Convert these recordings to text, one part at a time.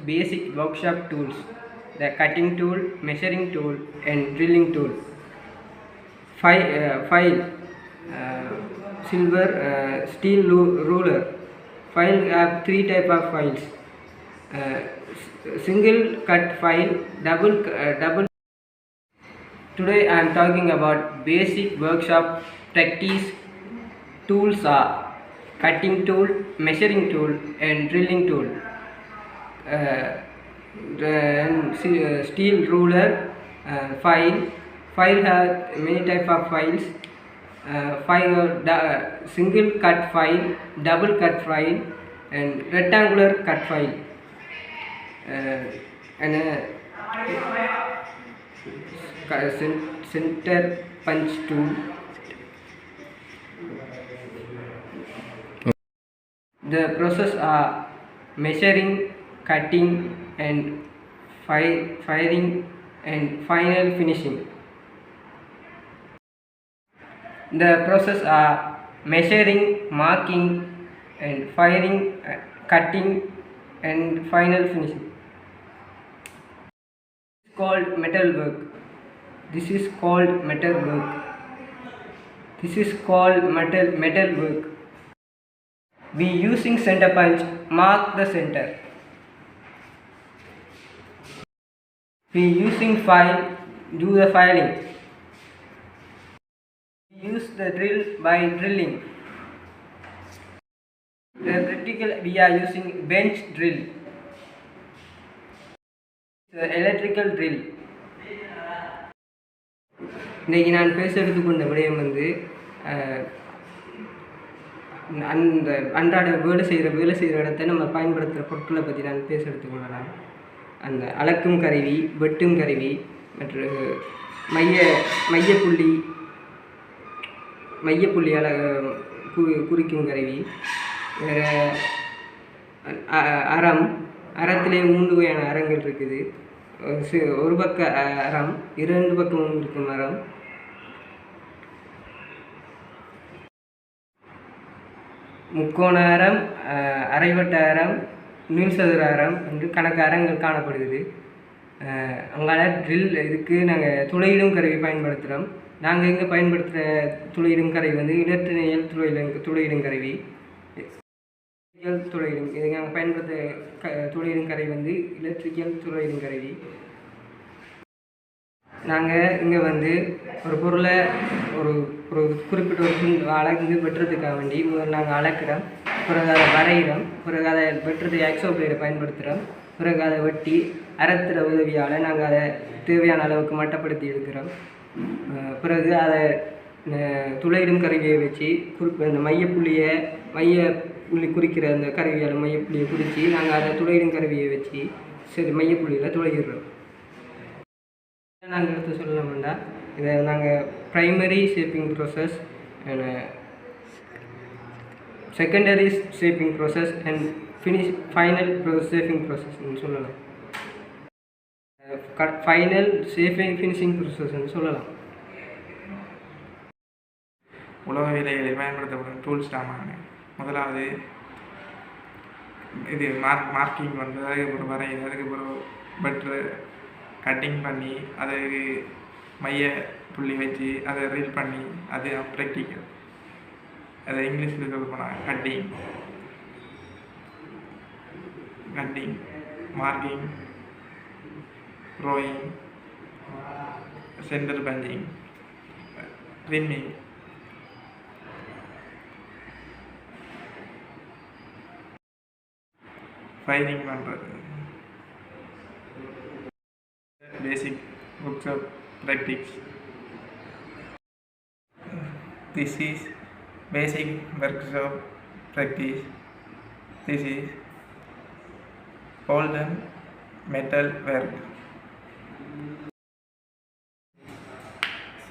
basic workshop tools: the cutting tool, measuring tool, and drilling tool. File, silver, steel ruler. File have three type of files: single cut file, double. Today I am talking about basic workshop practice tools are cutting tool, measuring tool, and drilling tool. Steel ruler, file have many type of files. Single cut file, double cut file, and rectangular cut file. And center punch tool. The process are measuring, cutting, and firing, and final finishing. The process are measuring, marking, and firing, cutting, and final finishing. This is called metal work. This is called metal work. This is called metal work. We using center punch mark the center. We using file do the filing. We use the drill by drilling. The vertical we are using bench drill. The electrical drill. இன்றைக்கி நான் பேச எடுத்துக்கொண்ட விடயம் வந்து அந்த அன்றாட வேலை செய்கிற இடத்த நம்ம பயன்படுத்துகிற பொருட்களை பற்றி நான் பேச எடுத்துக்கொள்ளலாம். அந்த அளக்கும் கருவி, வெட்டும் கருவி, மற்றும் மையப்புள்ளி குறிக்கும் கருவி, அறத்திலே 3 வகையான அறங்கள் இருக்குது. ஒரு பக்க அறம், 2 பக்கமும் இருக்கும் அறம், முக்கோண அறம், அரைவட்ட அறம், நீள்சதுர அறம் என்று கணக்கு அறங்கள் காணப்படுகிறது. அங்கால ட்ரில் இதுக்கு நாங்கள் துளையிடும் கருவி பயன்படுத்துகிறோம். நாங்கள் இங்கே பயன்படுத்துகிற துளையிடும் கருவி வந்து இலத்தினியல் துளையிடும் கருவி. இது நாங்கள் பயன்படுத்த துளையிடும் கருவி வந்து எலக்ட்ரிக்கல் துளையிடும் கருவி. நாங்கள் இங்கே வந்து ஒரு பொருளை ஒரு குறிப்பிட்ட ஒரு அளந்து வெட்டுறதுக்காக வேண்டி முதல்ல நாங்கள் அளக்கிறோம், பிறகு அதை வரைகிறோம், பிறகு அதை வெட்டுறதுக்கு எக்ஸோ பிளேடை பயன்படுத்துகிறோம், பிறகு அதை வெட்டி அறத்துற உதவியால் நாங்கள் அதை தேவையான அளவுக்கு மட்டப்படுத்தி எடுக்கிறோம். பிறகு அதை துளையிடும் கருவியை வச்சு இந்த மையப்புள்ளி குறிக்கிற அந்த கருவியால் மையப்புள்ளியை குறித்து நாங்கள் அதை துளையிடும் கருவியை வச்சு மையப்புள்ளியில் துளையிடுறோம். நாங்கள் எடுத்து சொல்லணும்னா இதை நாங்கள் primary shaping process and secondary shaping process and final shaping ப்ராசஸ்ன்னு சொல்லலாம். ஃபைனல் ஷேப்பிங் ஃபினிஷிங் ப்ராசஸ்ன்னு சொல்லலாம். உலக வேலைகளில் பயன்படுத்தப்படும் டூல்ஸ் தாமாங்க. முதலாவது இது மார்க்கிங் பண்ணுறது, அதுக்கப்புறம் வரைகிறது, அதுக்கப்புறம் பட்ரு கட்டிங் பண்ணி அதுக்கு மைய புள்ளி வச்சு அதை ரீல் பண்ணி அது ப்ராக்டிக்கல். அதை இங்கிலீஷில் சொல்ல போனால் cutting, marking, rowing, centre punching, trimming, firing பண்ணுறது. Basic workshop practice. This is basic workshop practice. This is golden metal work.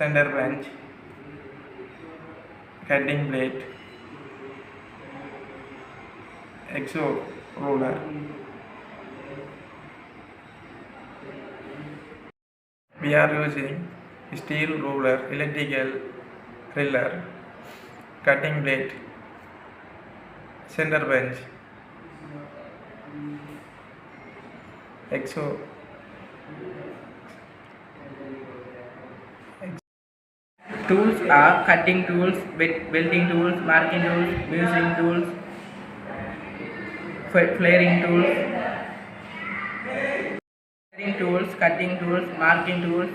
Center bench, cutting blade, exo roller. We are using steel ruler, electrical driller, cutting blade, center bench, Exo Tools are cutting tools, welding tools, marking tools, measuring tools, flaring tools, cutting tools, marking tools,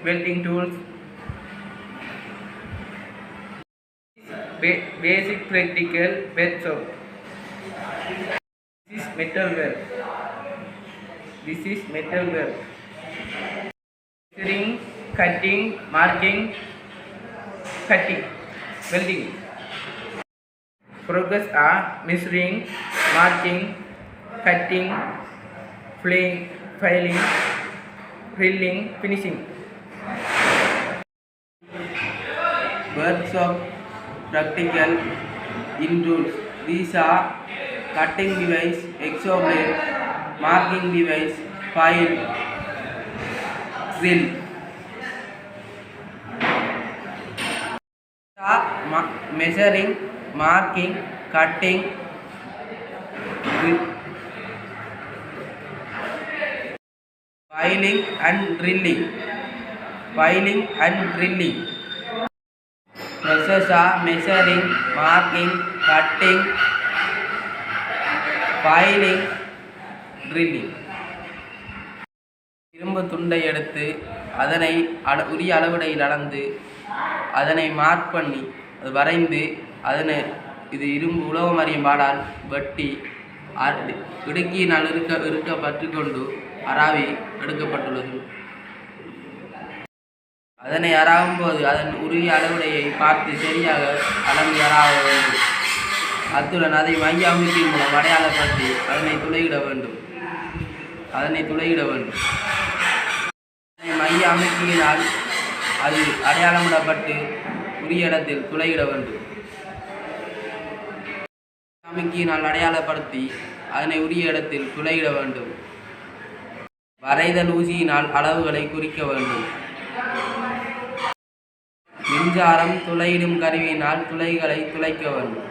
welding tools. Basic practical workshop. This is metal work. Measuring, cutting, marking, welding. Progress are measuring, marking, cutting, filing, drilling, finishing. Workshop practical in tools. These are cutting device, exo blade, marking device, file, drill. Measuring, marking, cutting, filing and drilling. Process are measuring, marking, cutting, filing, drilling. இரும்பு துண்டை எடுத்து அதனை உரிய அளவுடையில் அளந்து அதனை mark பண்ணி அது வரைந்து அதனை இது இரும்பு உலோகம் அறியும் பாடால் வெட்டி இடுக்கியினால் இருக்கப்பட்டு கொண்டு அராவி எடுக்கப்பட்டுள்ளது. அதனை அராவும் போது அதன் உரிய அளவுடையை பார்த்து சரியாக அளந்து அராவ வேண்டும். அத்துடன் அதை மைய அமைப்பின் மூலம் அடையாளப்படுத்தி அதனை துளையிட வேண்டும். மைய அமைப்பினால் அது அடையாளமிடப்பட்டு உரிய இடத்தில் துளையிட வேண்டும். அமைக்கினால் அடையாளப்படுத்தி அதனை உரிய இடத்தில் துளையிட வேண்டும். வரைதல் ஊசியினால் அளவுகளை குறிக்க வேண்டும். மின்சாரம் துளையிடும் கருவியினால் துளைகளை துளைக்க வேண்டும்.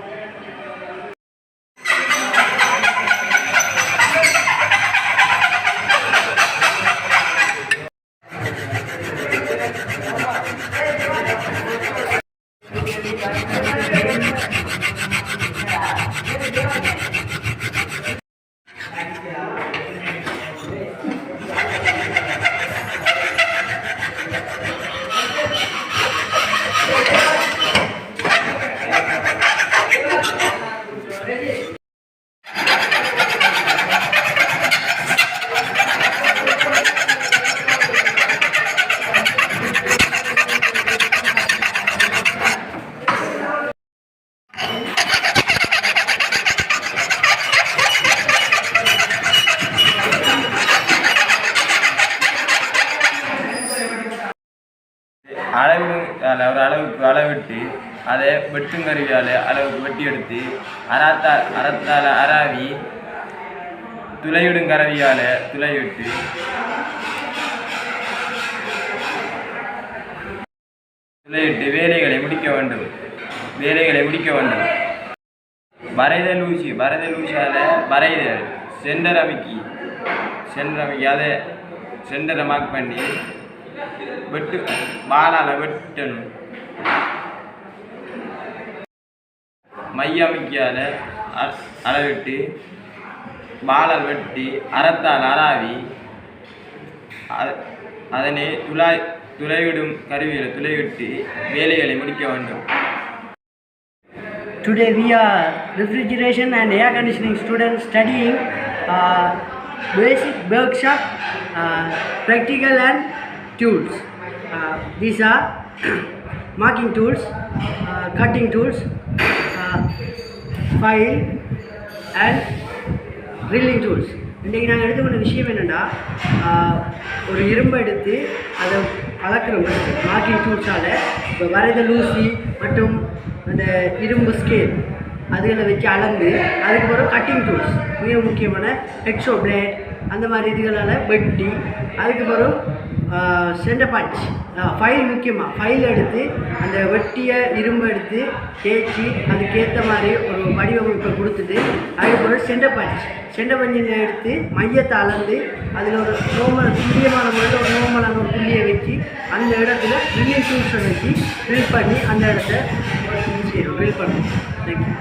அளவிட்டு அதை வெட்டும் கருவியால் அளவுக்கு வெட்டி எடுத்து அறத்தால் அராவி துளையிடும் கருவியால் துளையிட்டு வேலைகளை முடிக்க வேண்டும். வரைதல் ஊசியால் வரைதல் சென்டர் அமைக்கி அதை சென்டரை மார்க் பண்ணி பாலால் வெட்டணும். மைய அமைக்கியால் அளவிட்டு பாலால் வெட்டி அறத்தால் அராவி அதனை துளைவிடும் கருவியில் துளைவிட்டு வேலைகளை முடிக்க வேண்டும். Today we are refrigeration and air conditioning students studying basic workshop, practical and tools. These are marking tools, cutting tools, file and drilling tools. இன்றைக்கி நாங்கள் எடுத்துக்கொண்ட விஷயம் என்னென்னா, ஒரு இரும்பை எடுத்து அதை அளக்கிறோம் மார்க்கிங் டூல்ஸால். இப்போ வரைதல் ஊசி மற்றும் அந்த இரும்பு ஸ்கேல் அதுகளை வச்சு அளந்து அதுக்கப்புறம் கட்டிங் டூல்ஸ் மிக முக்கியமான எக்ஸோ பிளேட் அந்த மாதிரி இதுகளால் வெட்டி அதுக்கப்புறம் சென்டர் பஞ்ச் ஃபைல் முக்கியமாக ஃபைல் எடுத்து அந்த வெட்டிய இரும்பு எடுத்து தேய்ச்சி அதுக்கேற்ற மாதிரி ஒரு வடிவமைப்பை கொடுத்துட்டு அதுக்கப்புறம் சென்டர் பஞ்சில் எடுத்து மையத்தை அளந்து அதில் ஒரு துல்லியமான முறையில் ஒரு நோமலான ஒரு புள்ளியை வச்சு அந்த இடத்துல ட்ரில்லிங் டூல்ஸை வச்சு ட்ரில் பண்ணி அந்த இடத்த ட்ரில் பண்ணணும். தேங்க்யூ.